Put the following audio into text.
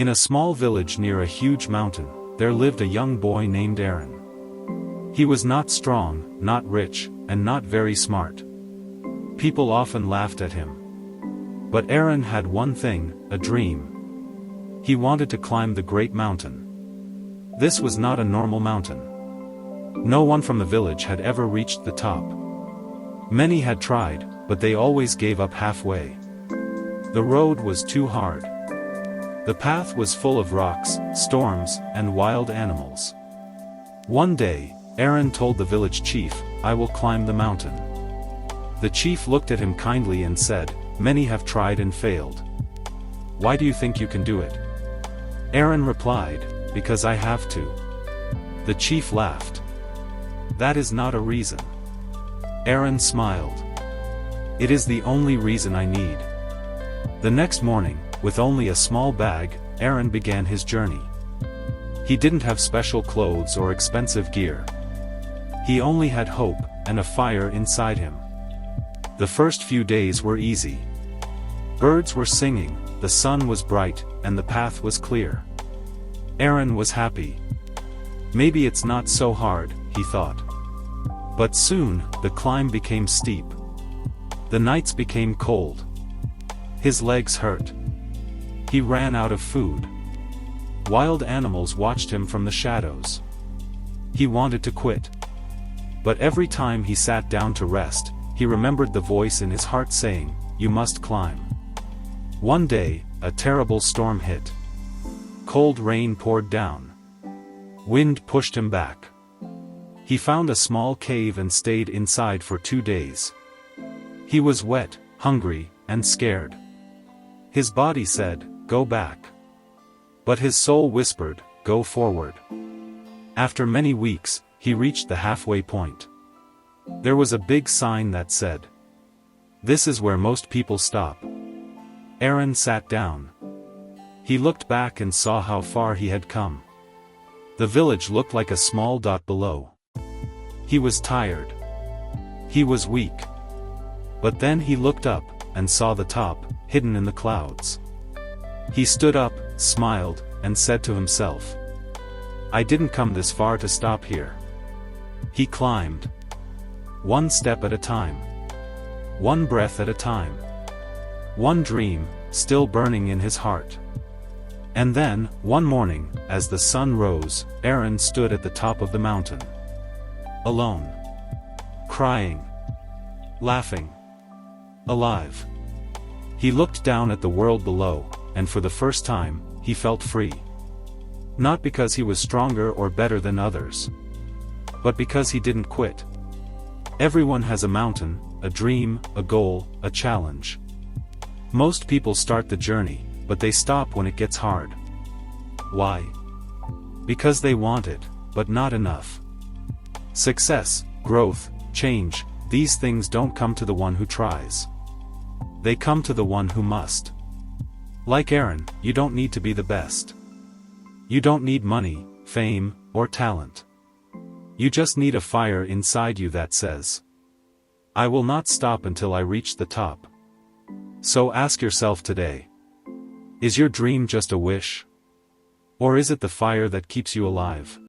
In a small village near a huge mountain, there lived a young boy named Aaron. He was not strong, not rich, and not very smart. People often laughed at him. But Aaron had one thing, a dream. He wanted to climb the great mountain. This was not a normal mountain. No one from the village had ever reached the top. Many had tried, but they always gave up halfway. The road was too hard. The path was full of rocks, storms, and wild animals. One day, Aaron told the village chief, "I will climb the mountain." The chief looked at him kindly and said, "Many have tried and failed. Why do you think you can do it?" Aaron replied, "Because I have to." The chief laughed. "That is not a reason." Aaron smiled. "It is the only reason I need." The next morning, with only a small bag, Aaron began his journey. He didn't have special clothes or expensive gear. He only had hope, and a fire inside him. The first few days were easy. Birds were singing, the sun was bright, and the path was clear. Aaron was happy. Maybe it's not so hard, he thought. But soon, the climb became steep. The nights became cold. His legs hurt. He ran out of food. Wild animals watched him from the shadows. He wanted to quit. But every time he sat down to rest, he remembered the voice in his heart saying, "You must climb." One day, a terrible storm hit. Cold rain poured down. Wind pushed him back. He found a small cave and stayed inside for 2 days. He was wet, hungry, and scared. His body said, "Go back." But his soul whispered, "Go forward." After many weeks, he reached the halfway point. There was a big sign that said, "This is where most people stop." Aaron sat down. He looked back and saw how far he had come. The village looked like a small dot below. He was tired. He was weak. But then he looked up, and saw the top, hidden in the clouds. He stood up, smiled, and said to himself, "I didn't come this far to stop here." He climbed. One step at a time. One breath at a time. One dream, still burning in his heart. And then, one morning, as the sun rose, Aaron stood at the top of the mountain. Alone. Crying. Laughing. Alive. He looked down at the world below, and for the first time, he felt free. Not because he was stronger or better than others. But because he didn't quit. Everyone has a mountain, a dream, a goal, a challenge. Most people start the journey, but they stop when it gets hard. Why? Because they want it, but not enough. Success, growth, change, these things don't come to the one who tries. They come to the one who must. Like Aaron, you don't need to be the best. You don't need money, fame, or talent. You just need a fire inside you that says, "I will not stop until I reach the top." So ask yourself today, is your dream just a wish? Or is it the fire that keeps you alive?